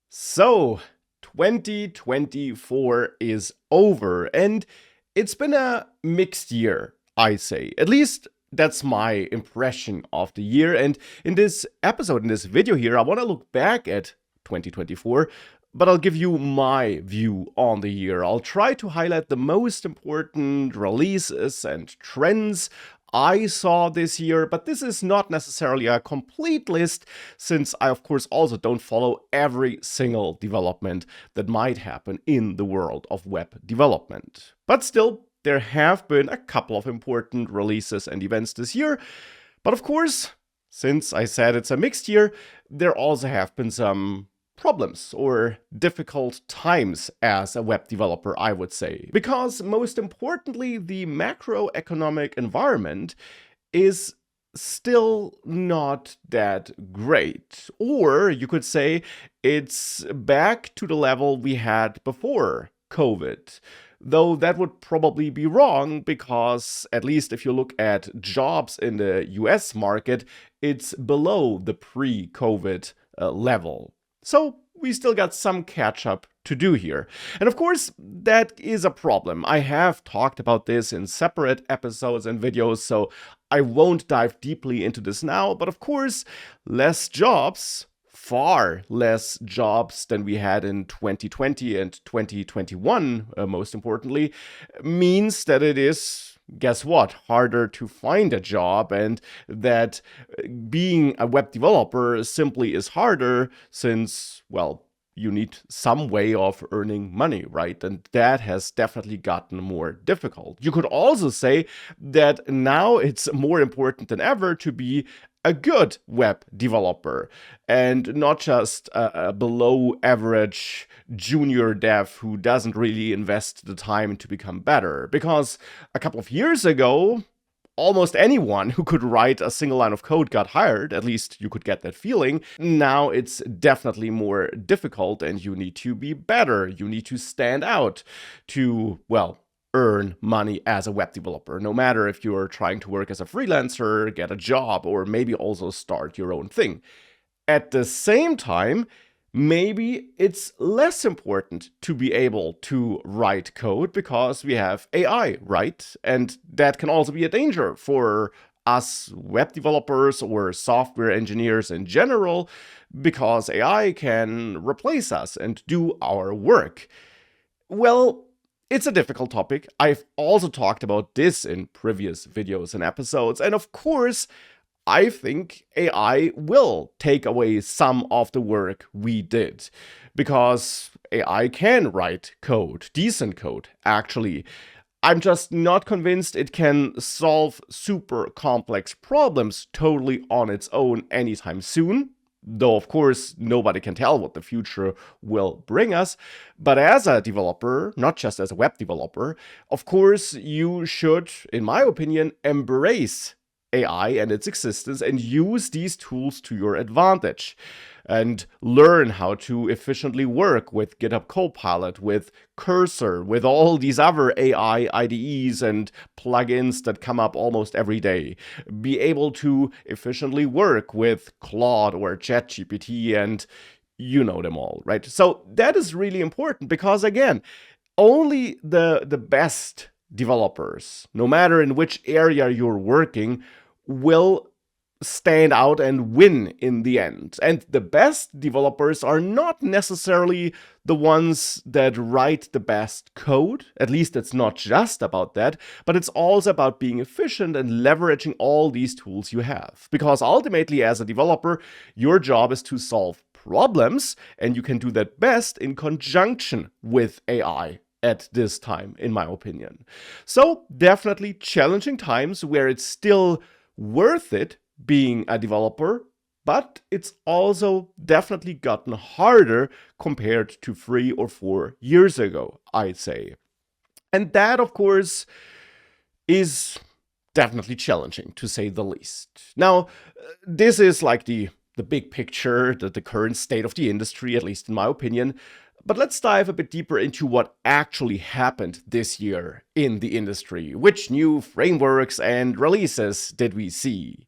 So, 2024 is over, and it's been a mixed year, I say. At least that's my impression of the year. And in this episode, in this video here, I want to look back at 2024, but I'll give you my view on the year. I'll try to highlight the most important releases and trends I saw this year, but this is not necessarily a complete list, since I, of course, also don't follow every single development that might happen in the world of web development. But still, there have been a couple of important releases and events this year. But of course, since I said it's a mixed year, there also have been some problems or difficult times as a web developer, I would say. Because most importantly, the macroeconomic environment is still not that great. Or you could say it's back to the level we had before COVID. Though that would probably be wrong, because at least if you look at jobs in the US market, it's below the pre-COVID level. So we still got some catch up to do here. And of course, that is a problem. I have talked about this in separate episodes and videos, so I won't dive deeply into this now. But of course, less jobs, far less jobs than we had in 2020 and 2021, most importantly, means that it is, guess what, harder to find a job, and that being a web developer simply is harder since, well, you need some way of earning money, right? And that has definitely gotten more difficult. You could also say that now it's more important than ever to be a good web developer and not just a below average junior dev who doesn't really invest the time to become better. Because a couple of years ago, almost anyone who could write a single line of code got hired. At least you could get that feeling. Now it's definitely more difficult, and you need to be better. You need to stand out to, well, earn money as a web developer, no matter if you're trying to work as a freelancer, get a job, or maybe also start your own thing. At the same time, maybe it's less important to be able to write code because we have AI, right? And that can also be a danger for us web developers or software engineers in general, because AI can replace us and do our work. Well, it's a difficult topic. I've also talked about this in previous videos and episodes. And of course, I think AI will take away some of the work we did, because AI can write code, decent code, actually. I'm just not convinced it can solve super complex problems totally on its own anytime soon. Though, of course, nobody can tell what the future will bring us. But as a developer, not just as a web developer, of course, you should, in my opinion, embrace AI and its existence and use these tools to your advantage. And learn how to efficiently work with GitHub Copilot, with Cursor, with all these other AI IDEs and plugins that come up almost every day. Be able to efficiently work with Claude or ChatGPT, and you know them all, right? So that is really important, because again, only the best developers, no matter in which area you're working, will stand out and win in the end. And the best developers are not necessarily the ones that write the best code. At least it's not just about that, but it's also about being efficient and leveraging all these tools you have. Because ultimately, as a developer, your job is to solve problems, and you can do that best in conjunction with AI at this time, in my opinion. So definitely challenging times where it's still worth it being a developer, but it's also definitely gotten harder compared to 3 or 4 years ago, I'd say. And that, of course, is definitely challenging, to say the least. Now, this is like the big picture, the current state of the industry, at least in my opinion. But let's dive a bit deeper into what actually happened this year in the industry. Which new frameworks and releases did we see?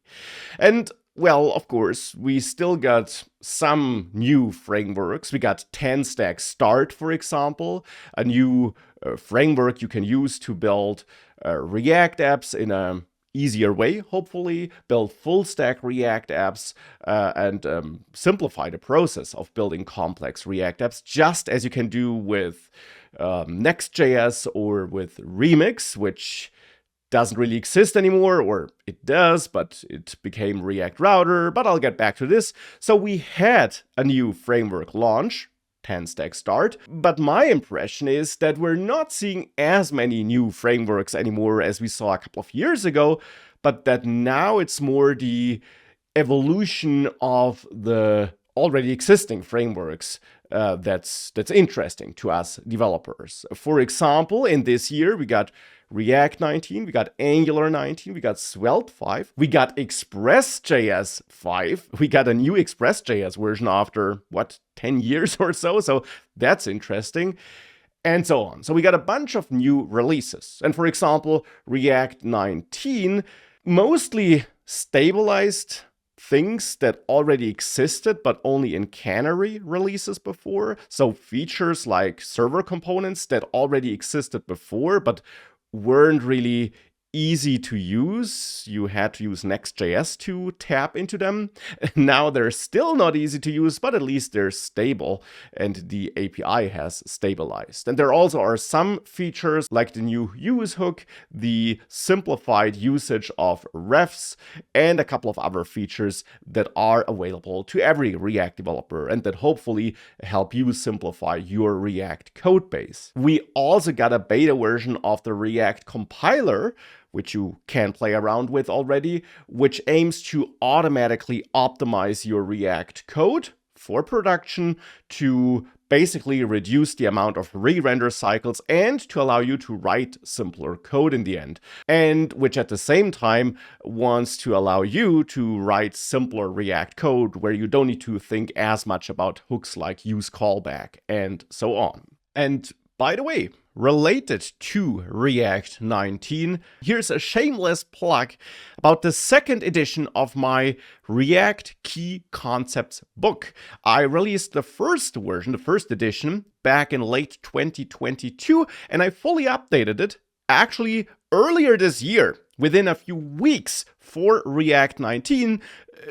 And well, of course, we still got some new frameworks. We got TanStack Start, for example, a new framework you can use to build React apps in a easier way, hopefully, build full stack React apps and simplify the process of building complex React apps, just as you can do with Next.js or with Remix, which doesn't really exist anymore, or it does, but it became React Router, but I'll get back to this. So we had a new framework launch, TanStack Start, but my impression is that we're not seeing as many new frameworks anymore as we saw a couple of years ago, but that now it's more the evolution of the already existing frameworks that's interesting to us developers. For example, in this year, we got React 19, we got Angular 19, we got Svelte 5, we got Express.js 5, we got a new Express.js version after, 10 years or so, so that's interesting, and so on. So we got a bunch of new releases. And for example, React 19 mostly stabilized things that already existed, but only in Canary releases before. So features like server components that already existed before, but weren't really easy to use. You had to use Next.js to tap into them. Now they're still not easy to use, but at least they're stable and the API has stabilized. And there also are some features like the new use hook, the simplified usage of refs, and a couple of other features that are available to every React developer and that hopefully help you simplify your React code base. We also got a beta version of the React compiler, which you can play around with already, which aims to automatically optimize your React code for production to basically reduce the amount of re-render cycles and to allow you to write simpler code in the end. And which at the same time wants to allow you to write simpler React code where you don't need to think as much about hooks like use callback and so on. And by the way, related to React 19, here's a shameless plug about the second edition of my React Key Concepts book. I released the first version, the first edition, back in late 2022, and I fully updated it actually earlier this year, within a few weeks for React 19,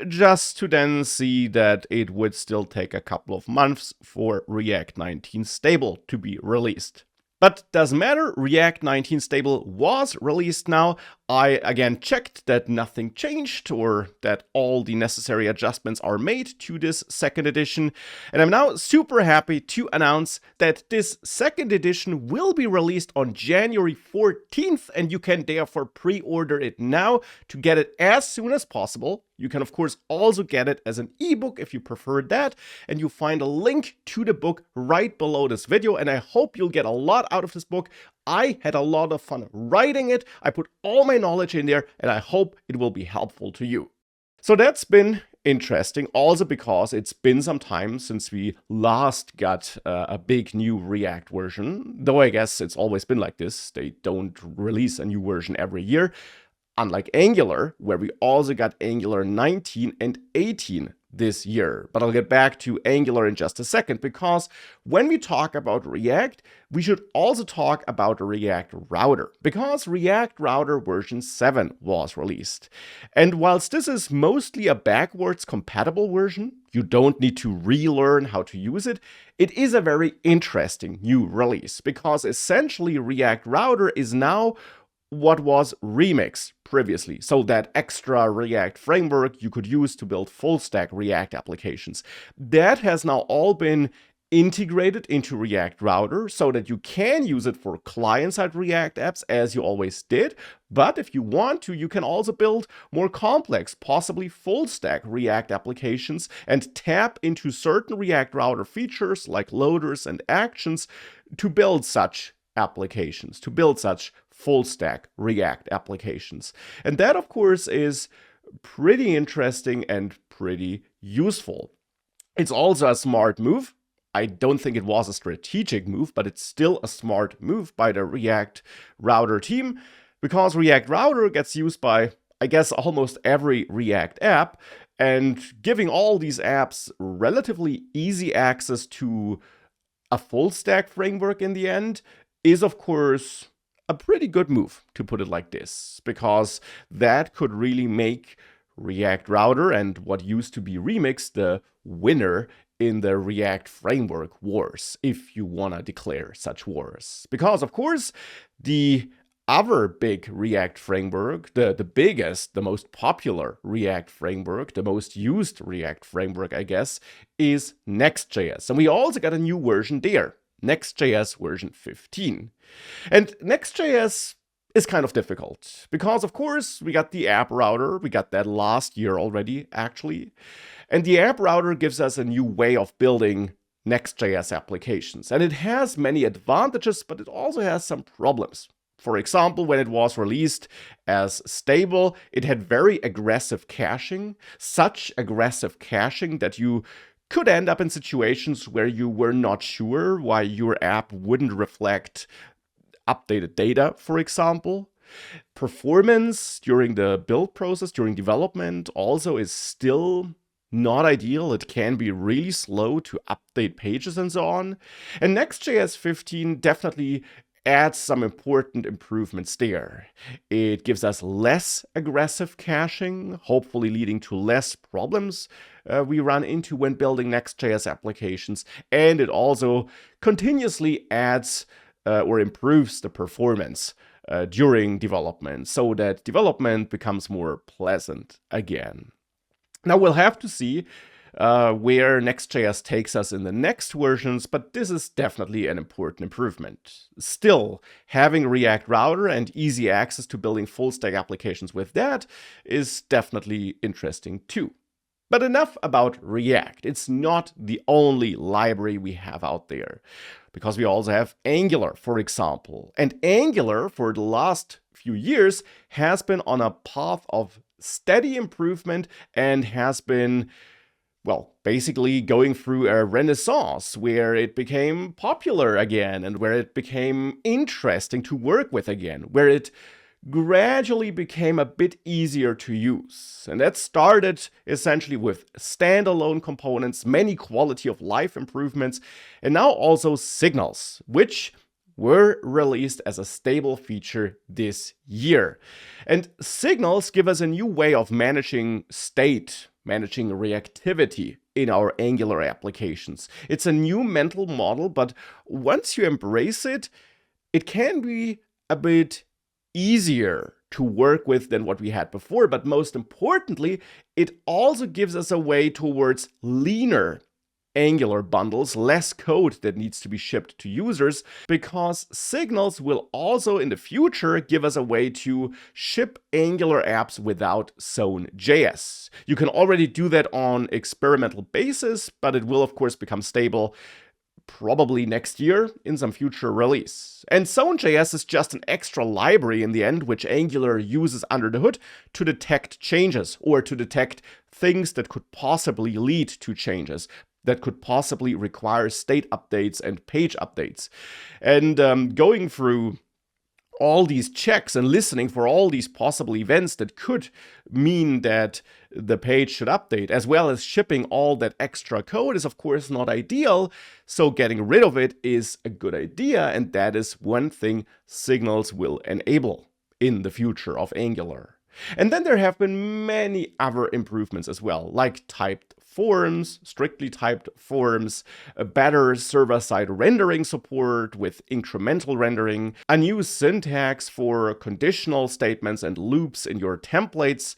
just to then see that it would still take a couple of months for React 19 stable to be released. But doesn't matter, React 19 stable was released now. I again checked that nothing changed or that all the necessary adjustments are made to this second edition. And I'm now super happy to announce that this second edition will be released on January 14th, and you can therefore pre-order it now to get it as soon as possible. You can, of course, also get it as an ebook if you prefer that, and you'll find a link to the book right below this video, and I hope you'll get a lot out of this book. I had a lot of fun writing it. I put all my knowledge in there, and I hope it will be helpful to you. So that's been interesting, also because it's been some time since we last got a big new React version, though I guess it's always been like this. They don't release a new version every year. Unlike Angular, where we also got Angular 19 and 18 this year. But I'll get back to Angular in just a second, because when we talk about React, we should also talk about React Router, because React Router version 7 was released. And whilst this is mostly a backwards compatible version, you don't need to relearn how to use it, it is a very interesting new release, because essentially React Router is now what was Remix previously. So that extra React framework you could use to build full stack React applications. That has now all been integrated into React Router so that you can use it for client-side React apps as you always did. But if you want to, you can also build more complex, possibly full stack React applications and tap into certain React Router features like loaders and actions to build such applications, to build such full stack React applications. And that, of course, is pretty interesting and pretty useful. It's also a smart move. I don't think it was a strategic move, but it's still a smart move by the React Router team, because React Router gets used by, I guess, almost every React app. And giving all these apps relatively easy access to a full stack framework in the end is, of course, a pretty good move, to put it like this, because that could really make React Router and what used to be Remix the winner in the React framework wars, if you want to declare such wars. Because, of course, the other big React framework, the biggest, the most popular React framework, the most used React framework, I guess, is Next.js. And we also got a new version there, Next.js version 15. And Next.js is kind of difficult because, of course, we got the app router. We got that last year already, actually. And the app router gives us a new way of building Next.js applications. And it has many advantages, but it also has some problems. For example, when it was released as stable, it had very aggressive caching, such aggressive caching that you could end up in situations where you were not sure why your app wouldn't reflect updated data, for example. Performance during the build process, during development, also is still not ideal. It can be really slow to update pages and so on. And Next.js 15 definitely adds some important improvements there. It gives us less aggressive caching, hopefully leading to less problems we run into when building Next.js applications. And it also continuously adds or improves the performance during development so that development becomes more pleasant again. Now we'll have to see where Next.js takes us in the next versions, but this is definitely an important improvement. Still, having React Router and easy access to building full-stack applications with that is definitely interesting too. But enough about React. It's not the only library we have out there, because we also have Angular, for example. And Angular, for the last few years, has been on a path of steady improvement and has been, well, basically going through a renaissance where it became popular again and where it became interesting to work with again, where it gradually became a bit easier to use. And that started essentially with standalone components, many quality of life improvements, and now also signals, which were released as a stable feature this year. And signals give us a new way of managing state, managing reactivity in our Angular applications. It's a new mental model, but once you embrace it, it can be a bit easier to work with than what we had before. But most importantly, it also gives us a way towards leaner Angular bundles, less code that needs to be shipped to users, because signals will also in the future give us a way to ship Angular apps without Zone.js. You can already do that on experimental basis, but it will of course become stable probably next year in some future release. And Zone.js is just an extra library in the end, which Angular uses under the hood to detect changes or to detect things that could possibly lead to changes, that could possibly require state updates and page updates. And going through all these checks and listening for all these possible events that could mean that the page should update, as well as shipping all that extra code, is of course not ideal. So getting rid of it is a good idea, and that is one thing signals will enable in the future of Angular. And then there have been many other improvements as well, like typed forms, strictly typed forms, a better server-side rendering support with incremental rendering, a new syntax for conditional statements and loops in your templates,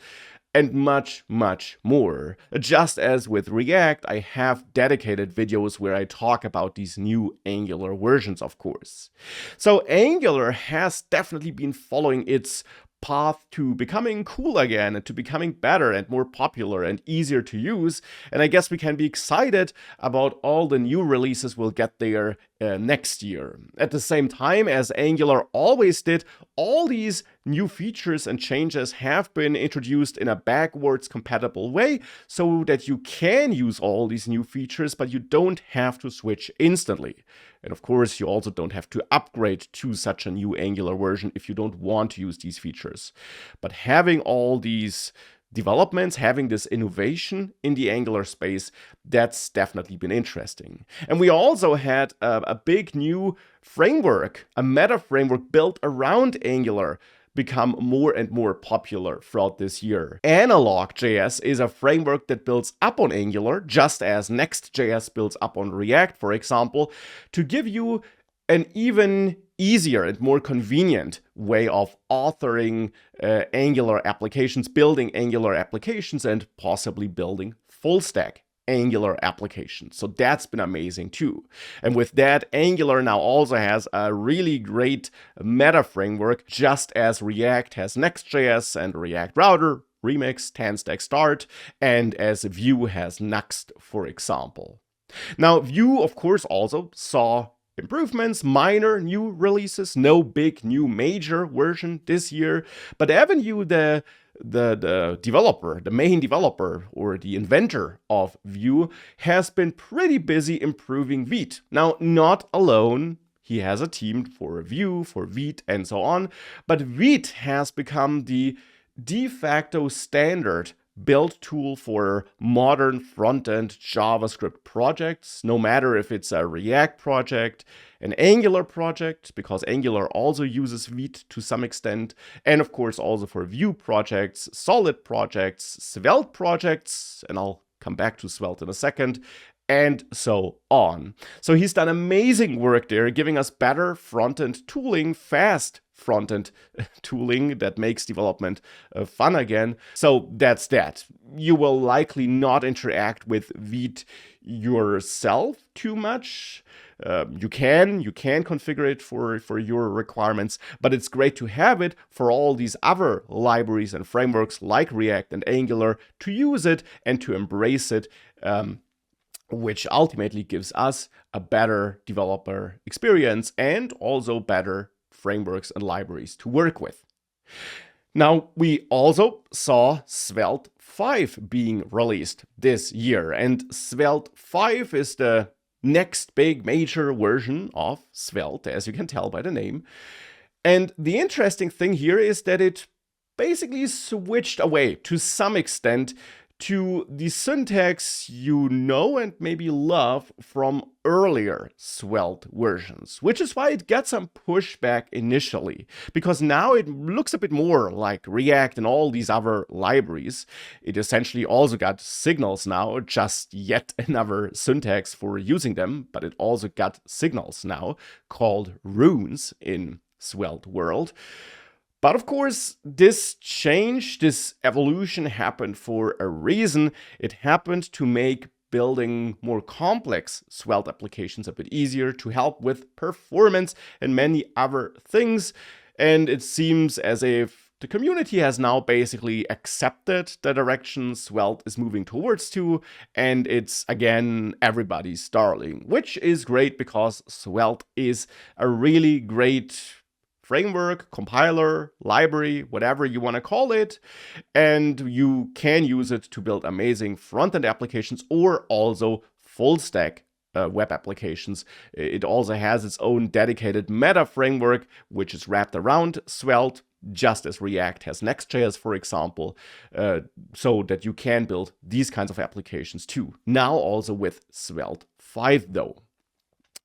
and much, much more. Just as with React, I have dedicated videos where I talk about these new Angular versions, of course. So Angular has definitely been following its path to becoming cool again and to becoming better and more popular and easier to use. And I guess we can be excited about all the new releases we'll get there next year. At the same time, as Angular always did, all these new features and changes have been introduced in a backwards compatible way so that you can use all these new features, but you don't have to switch instantly. And of course, you also don't have to upgrade to such a new Angular version if you don't want to use these features. But having all these developments, having this innovation in the Angular space, that's definitely been interesting. And we also had a big new framework, a meta framework built around Angular, become more and more popular throughout this year. Analog.js is a framework that builds up on Angular, just as Next.js builds up on React, for example, to give you an even easier and more convenient way of authoring Angular applications, building Angular applications, and possibly building full stack Angular applications. So that's been amazing too. And with that, Angular now also has a really great meta framework, just as React has Next.js and React Router, Remix, TanStack Start, and as Vue has Next, for example. Now, Vue, of course, also saw improvements, minor new releases, no big new major version this year, but haven't you the developer, the main developer or the inventor of Vue has been pretty busy improving Vite. Now, not alone. He has a team for Vue, for Vite, and so on. But Vite has become the de facto standard build tool for modern front-end JavaScript projects, no matter if it's a React project, an Angular project, because Angular also uses Vite to some extent, and of course also for Vue projects, Solid projects, Svelte projects, and I'll come back to Svelte in a second, and so on. So he's done amazing work there, giving us better front-end tooling, fast front-end tooling that makes development fun again. So that's that. You will likely not interact with Vite yourself too much. You can configure it for your requirements, but it's great to have it for all these other libraries and frameworks like React and Angular to use it and to embrace it, which ultimately gives us a better developer experience and also better frameworks and libraries to work with. Now, we also saw Svelte 5 being released this year, and Svelte 5 is the next big major version of Svelte, as you can tell by the name. And the interesting thing here is that it basically switched away to some extent to the syntax you know and maybe love from earlier Svelte versions, which is why it got some pushback initially, because now it looks a bit more like React and all these other libraries. It essentially also got signals now, just yet another syntax for using them, but it also got signals now called runes in Svelte world. But of course, this change, this evolution happened for a reason. It happened to make building more complex Svelte applications a bit easier, to help with performance and many other things. And it seems as if the community has now basically accepted the direction Svelte is moving towards to, and it's again everybody's darling, which is great because Svelte is a really great framework, compiler, library, whatever you want to call it, and you can use it to build amazing front-end applications or also full-stack web applications. It also has its own dedicated meta framework, which is wrapped around Svelte, just as React has Next.js, for example, so that you can build these kinds of applications too. Now also with Svelte 5 though.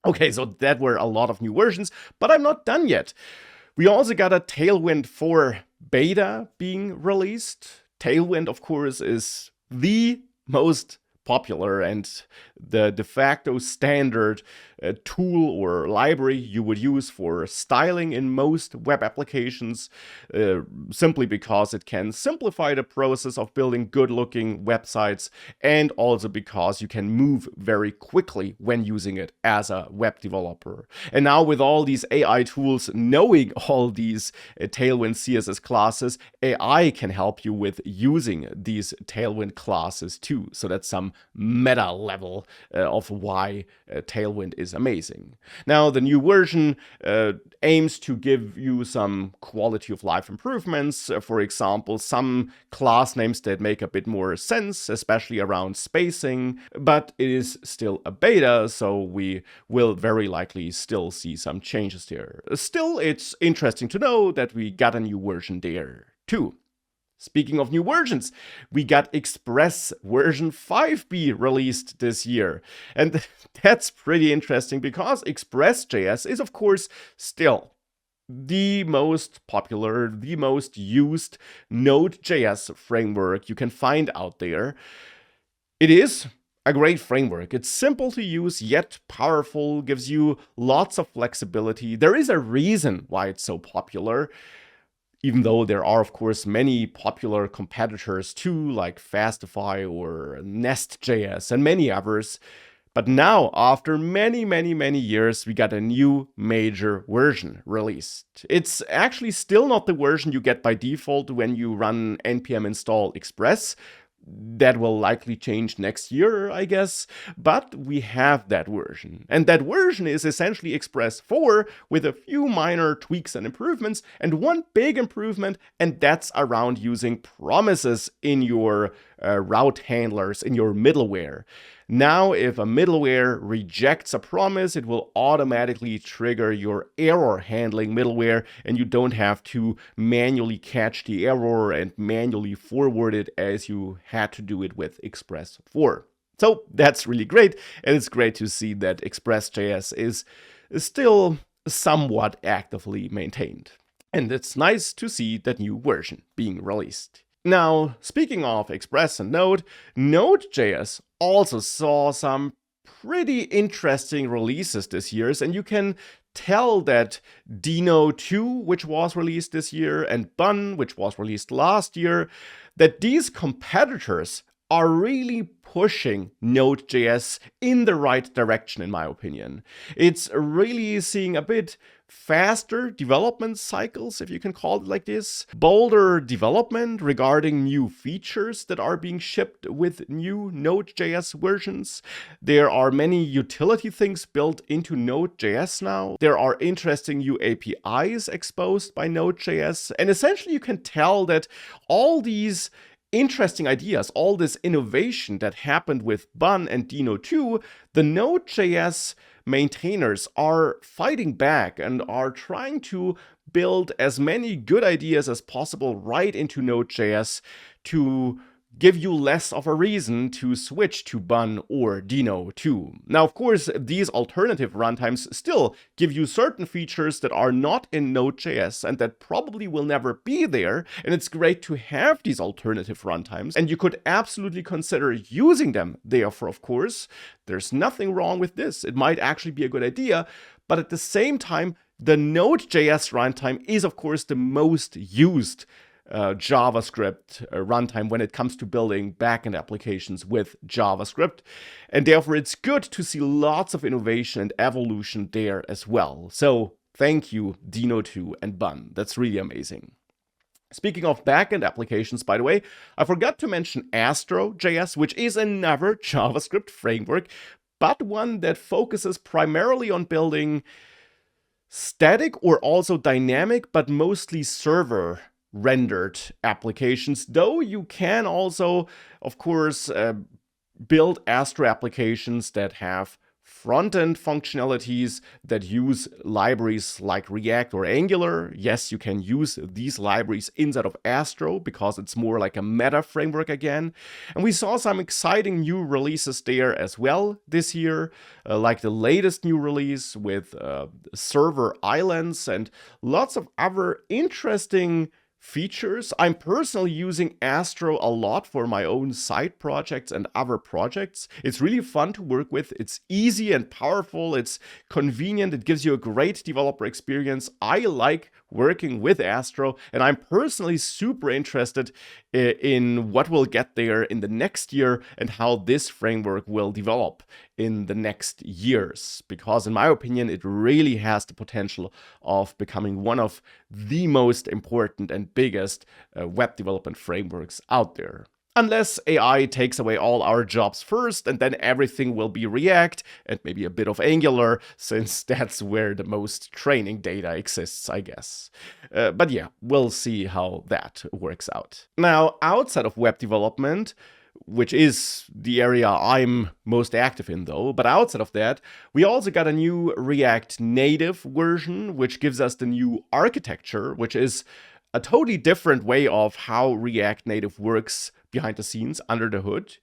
Okay, so that were a lot of new versions, but I'm not done yet. We also got a Tailwind 4 beta being released. Tailwind, of course, is the most popular and the de facto standard tool or library you would use for styling in most web applications, simply because it can simplify the process of building good-looking websites, and also because you can move very quickly when using it as a web developer. And now with all these AI tools knowing all these Tailwind CSS classes, AI can help you with using these Tailwind classes too. So that's some meta level of why Tailwind is amazing. Now, the new version aims to give you some quality of life improvements. For example, some class names that make a bit more sense, especially around spacing, but it is still a beta, so we will very likely still see some changes there. Still, it's interesting to know that we got a new version there too. Speaking of new versions, we got Express version 5b released this year. And that's pretty interesting because Express.js is, of course, still the most popular, the most used Node.js framework you can find out there. It is a great framework. It's simple to use, yet powerful, gives you lots of flexibility. There is a reason why it's so popular, even though there are, of course, many popular competitors too, like Fastify or Next.js and many others. But now, after many years, we got a new major version released. It's actually still not the version you get by default when you run npm install express. That will likely change next year, I guess, but we have that version. And that version is essentially Express 4 with a few minor tweaks and improvements, and one big improvement, and that's around using promises in your route handlers, in your middleware. Now, if a middleware rejects a promise, it will automatically trigger your error handling middleware, and you don't have to manually catch the error and manually forward it as you had to do it with Express 4. So that's really great, and it's great to see that Express.js is still somewhat actively maintained. And it's nice to see that new version being released. Now, speaking of Express and Node, Node.js also saw some pretty interesting releases this year, and you can tell that Dino 2, which was released this year, and Bun, which was released last year, that these competitors are really pushing Node.js in the right direction, in my opinion. It's really seeing a bit faster development cycles, if you can call it like this, bolder development regarding new features that are being shipped with new Node.js versions. There are many utility things built into Node.js now. There are interesting new APIs exposed by Node.js, and essentially you can tell that all these interesting ideas, all this innovation that happened with Bun and Dino 2, the Node.js maintainers are fighting back and are trying to build as many good ideas as possible right into Node.js to give you less of a reason to switch to Bun or Dino 2. Now, of course, these alternative runtimes still give you certain features that are not in Node.js and that probably will never be there, and it's great to have these alternative runtimes, and you could absolutely consider using them. Therefore, of course, there's nothing wrong with this. It might actually be a good idea, but at the same time, the Node.js runtime is, of course, the most used JavaScript runtime when it comes to building backend applications with JavaScript. And therefore, it's good to see lots of innovation and evolution there as well. So thank you, Dino 2 and Bun. That's really amazing. Speaking of backend applications, by the way, I forgot to mention Astro.js, which is another JavaScript framework, but one that focuses primarily on building static or also dynamic, but mostly server rendered applications, though you can also, of course, build Astro applications that have front-end functionalities that use libraries like React or Angular. Yes, you can use these libraries inside of Astro because it's more like a meta framework again. And we saw some exciting new releases there as well this year, like the latest new release with server islands and lots of other interesting features. I'm personally using Astro a lot for my own side projects and other projects. It's really fun to work with. It's easy and powerful. It's convenient. It gives you a great developer experience. I like working with Astro, and I'm personally super interested in what we'll get there in the next year and how this framework will develop in the next years, because in my opinion, it really has the potential of becoming one of the most important and biggest web development frameworks out there. Unless AI takes away all our jobs first, and then everything will be React and maybe a bit of Angular, since that's where the most training data exists, I guess. But yeah, we'll see how that works out. Now, outside of web development, which is the area I'm most active in though, but outside of that, we also got a new React Native version, which gives us the new architecture, which is a totally different way of how React Native works behind the scenes, under the hood,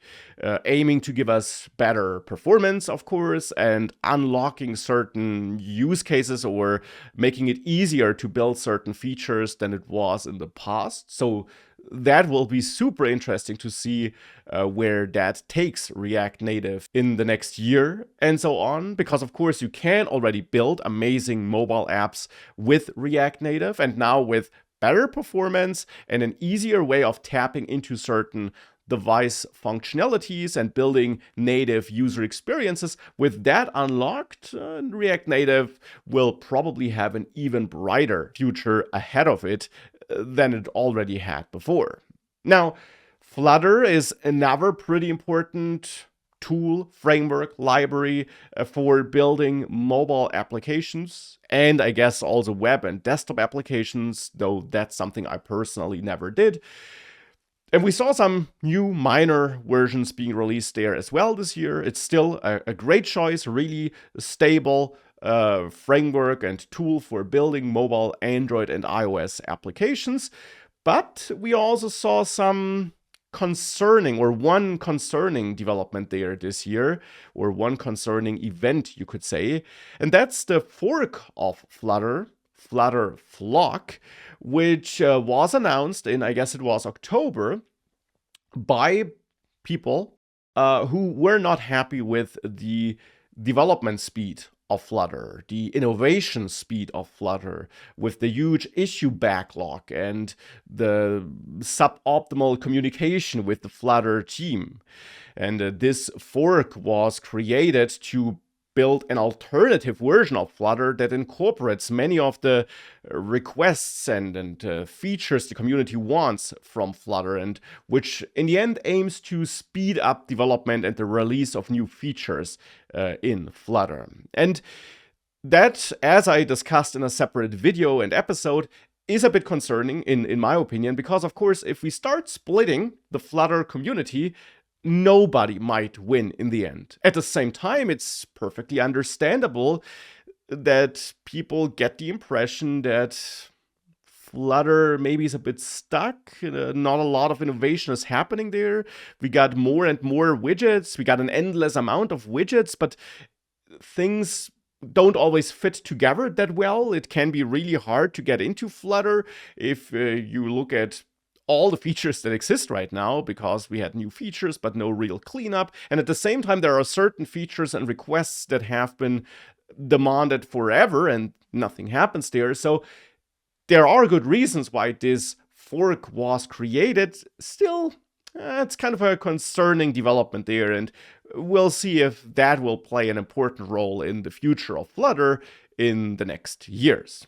aiming to give us better performance, of course, and unlocking certain use cases or making it easier to build certain features than it was in the past. So that will be super interesting to see where that takes React Native in the next year and so on. Because, of course, you can already build amazing mobile apps with React Native, and now with better performance and an easier way of tapping into certain device functionalities and building native user experiences. With that unlocked, React Native will probably have an even brighter future ahead of it than it already had before. Now, Flutter is another pretty important tool, framework, library for building mobile applications, and I guess also web and desktop applications, though that's something I personally never did. And we saw some new minor versions being released there as well this year. It's still a great choice, really stable framework and tool for building mobile Android and iOS applications. But we also saw some one concerning development there this year, or one concerning event, you could say. And that's the fork of Flutter, Flutter Flock, which was announced in, I guess it was October, by people who were not happy with the development speed of Flutter, the innovation speed of Flutter, with the huge issue backlog and the suboptimal communication with the Flutter team. And this fork was created to build an alternative version of Flutter that incorporates many of the requests and features the community wants from Flutter, and which in the end aims to speed up development and the release of new features in Flutter. And that, as I discussed in a separate video and episode, is a bit concerning in my opinion, because of course, if we start splitting the Flutter community, nobody might win in the end. At the same time, it's perfectly understandable that people get the impression that Flutter maybe is a bit stuck. Not a lot of innovation is happening there. We got more and more widgets. We got an endless amount of widgets, but things don't always fit together that well. It can be really hard to get into Flutter if you look at all the features that exist right now, because we had new features but no real cleanup. And at the same time, there are certain features and requests that have been demanded forever and nothing happens there. So there are good reasons why this fork was created. Still, it's kind of a concerning development there, and we'll see if that will play an important role in the future of Flutter in the next years.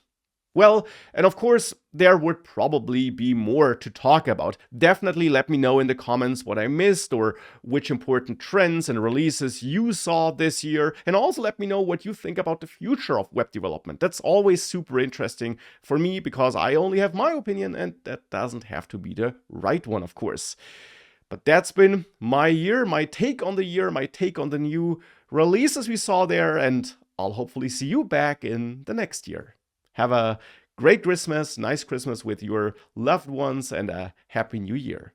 Well, and of course, there would probably be more to talk about. Definitely let me know in the comments what I missed, or which important trends and releases you saw this year. And also let me know what you think about the future of web development. That's always super interesting for me, because I only have my opinion, and that doesn't have to be the right one, of course. But that's been my year, my take on the year, my take on the new releases we saw there, and I'll hopefully see you back in the next year. Have a great Christmas, nice Christmas with your loved ones, and a happy new year.